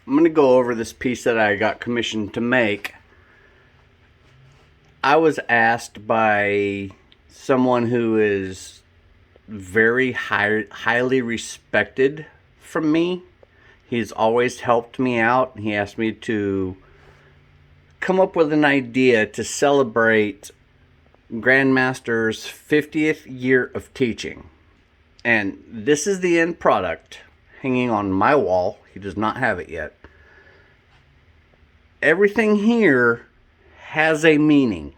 I'm going to go over this piece that I got commissioned to make. I was asked by someone who is very highly respected from me. He's always helped me out. He asked me to come up with an idea to celebrate Grandmaster's 50th year of teaching. And this is the end product hanging on my wall. He does not have it yet. Everything here has a meaning.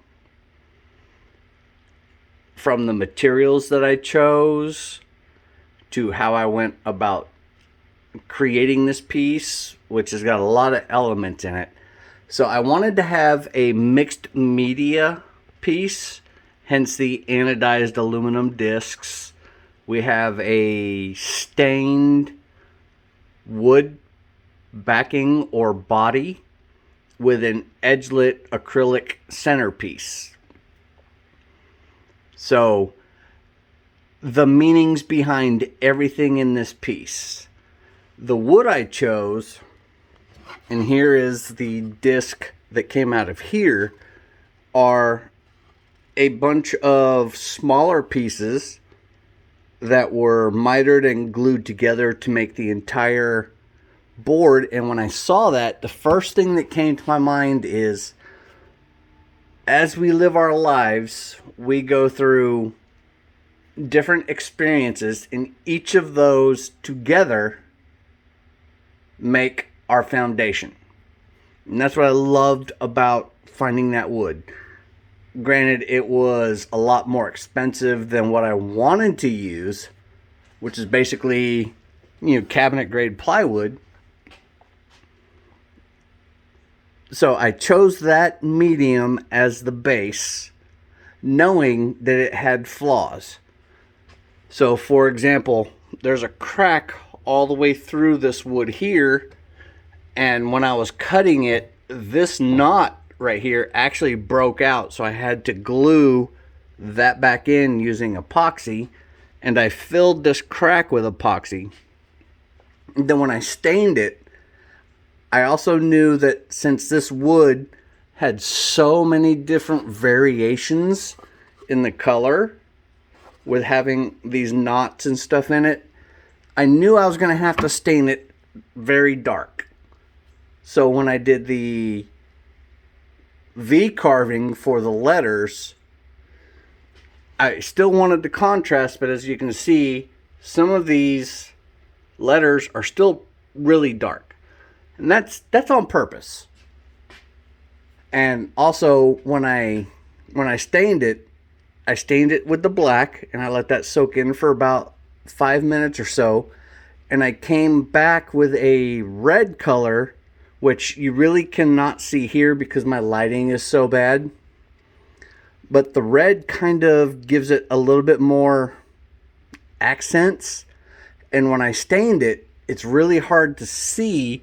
From the materials that I chose to how I went about creating this piece, which has got a lot of elements in it. So I wanted to have a mixed media piece, hence the anodized aluminum discs. We have a stained wood backing or body with an edge-lit acrylic centerpiece. So the meanings behind everything in this piece. The wood I chose, and here is the disc that came out of here, are a bunch of smaller pieces that were mitered and glued together to make the entire board. And when I saw that, the first thing that came to my mind is, as we live our lives, we go through different experiences, and each of those together make our foundation. And that's what I loved about finding that wood. Granted, it was a lot more expensive than what I wanted to use, which is basically, cabinet grade plywood. So I chose that medium as the base, knowing that it had flaws. So for example, there's a crack all the way through this wood here, and when I was cutting it, this knot right here actually broke out, so I had to glue that back in using epoxy, and I filled this crack with epoxy. And then when I stained it, I also knew that since this wood had so many different variations in the color with having these knots and stuff in it, I knew I was going to have to stain it very dark. So when I did the V carving for the letters, I still wanted the contrast, but as you can see, some of these letters are still really dark. And that's on purpose. And also when I stained it with the black, and I let that soak in for about 5 minutes or so, and I came back with a red color, which you really cannot see here because my lighting is so bad. But the red kind of gives it a little bit more accents. And when I stained it, it's really hard to see,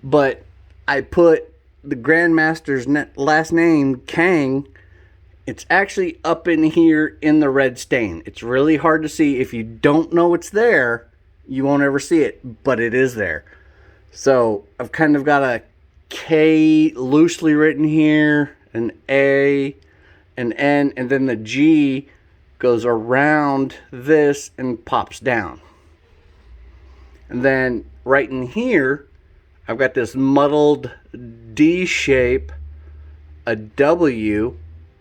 but I put the Grandmaster's last name, Kang. It's actually up in here in the red stain. It's really hard to see. If you don't know it's there, you won't ever see it, but it is there. So I've kind of got a K loosely written here, an A, an N, and then the G goes around this and pops down. And then right in here, I've got this muddled D shape, a W,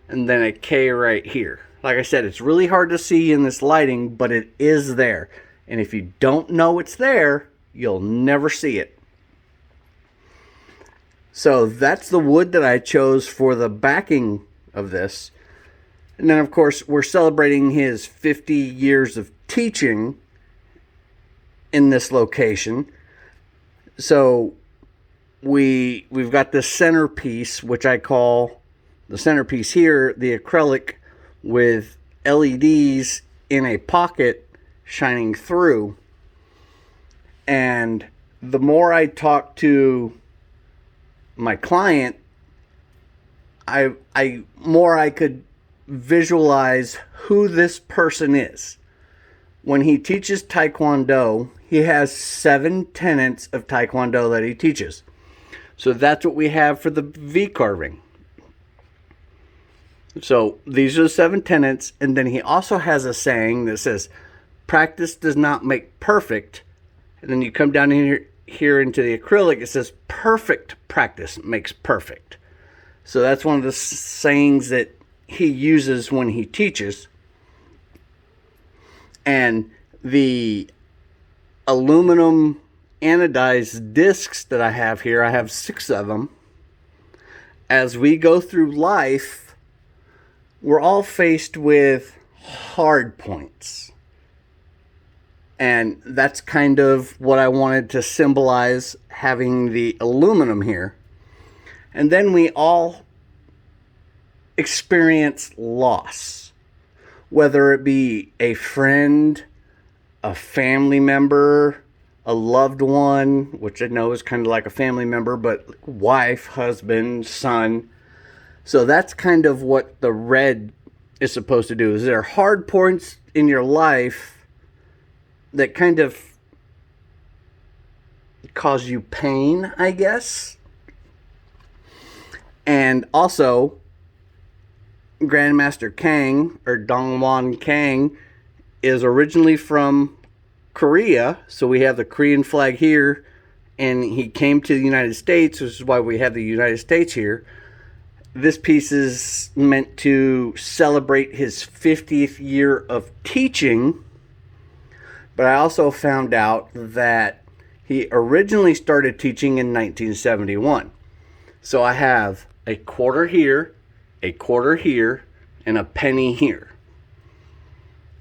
and then a K right here. Like I said, it's really hard to see in this lighting, but it is there. And if you don't know it's there, you'll never see it. So that's the wood that I chose for the backing of this. And then of course we're celebrating his 50 years of teaching in this location. So we've got this centerpiece, which I call the centerpiece here, the acrylic with LEDs in a pocket shining through. And the more I talk to my client, I could visualize who this person is. when he teaches Taekwondo, he has 7 tenets of Taekwondo that he teaches. So that's what we have for the V carving. So these are the 7 tenets, and then he also has a saying that says, practice does not make perfect. And then you come down here into the acrylic, it says perfect practice makes perfect. So that's one of the sayings that he uses when he teaches. And the aluminum anodized discs that I have here, I have 6 of them. As we go through life, we're all faced with hard points. And that's kind of what I wanted to symbolize having the aluminum here. And then we all experience loss, whether it be a friend, a family member, a loved one, which I know is kind of like a family member, but wife, husband, son. So that's kind of what the red is supposed to do. Is there hard points in your life that kind of cause you pain, I guess? And also, Grandmaster Kang, or Dongwon Kang, is originally from Korea. So we have the Korean flag here, and he came to the United States, which is why we have the United States here. This piece is meant to celebrate his 50th year of teaching. But I also found out that he originally started teaching in 1971. So I have a quarter here, and a penny here.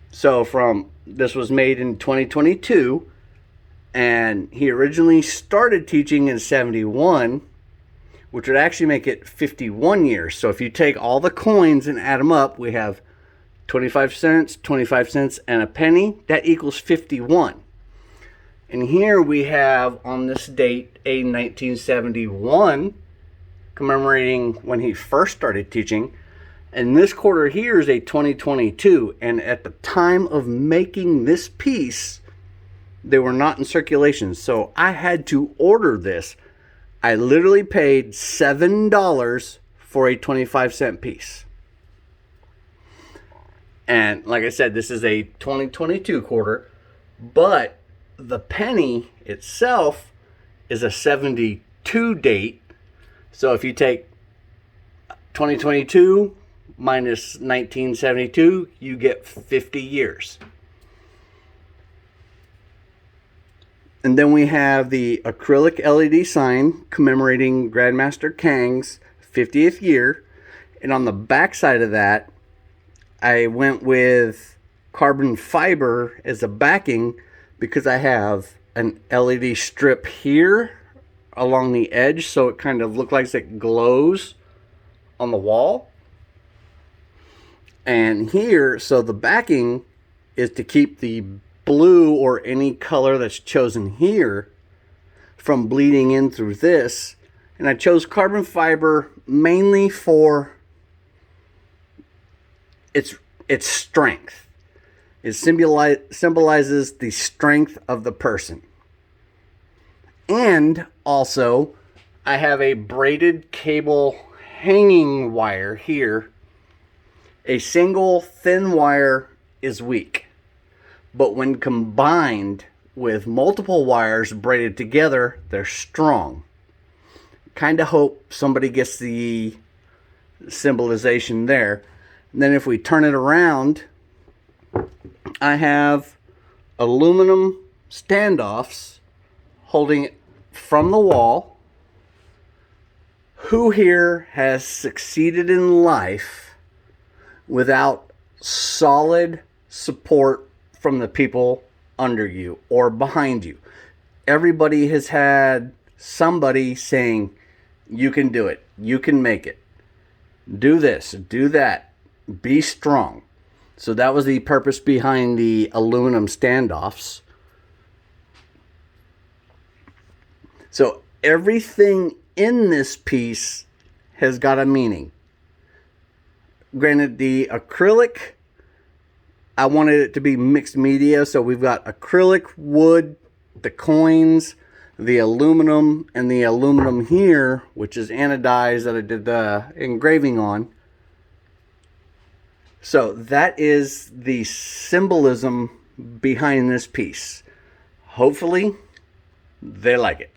So this was made in 2022, and he originally started teaching in 71, which would actually make it 51 years. So if you take all the coins and add them up, we have 25 cents, and a penny. That equals 51. And here we have, on this date, a 1971, commemorating when he first started teaching. And this quarter here is a 2022. And at the time of making this piece, they were not in circulation. So I had to order this. I literally paid $7 for a 25-cent piece. And like I said, this is a 2022 quarter, but the penny itself is a 72 date. So if you take 2022 minus 1972, you get 50 years. And then we have the acrylic LED sign commemorating Grandmaster Kang's 50th year. And on the back side of that, I went with carbon fiber as a backing because I have an LED strip here along the edge, so it kind of looks like it glows on the wall. And here, so the backing is to keep the blue or any color that's chosen here from bleeding in through this. And I chose carbon fiber mainly for its strength. It symbolizes the strength of the person. And also, I have a braided cable hanging wire here. A single thin wire is weak, but when combined with multiple wires braided together, they're strong. Kind of hope somebody gets the symbolization there. And then if we turn it around, I have aluminum standoffs holding it from the wall. Who here has succeeded in life without solid support from the people under you or behind you? Everybody has had somebody saying, you can do it, you can make it, do this, do that, be strong. So that was the purpose behind the aluminum standoffs. So everything in this piece has got a meaning. Granted, the acrylic, I wanted it to be mixed media, so we've got acrylic, wood, the coins, the aluminum, and the aluminum here, which is anodized that I did the engraving on. So that is the symbolism behind this piece. Hopefully, they like it.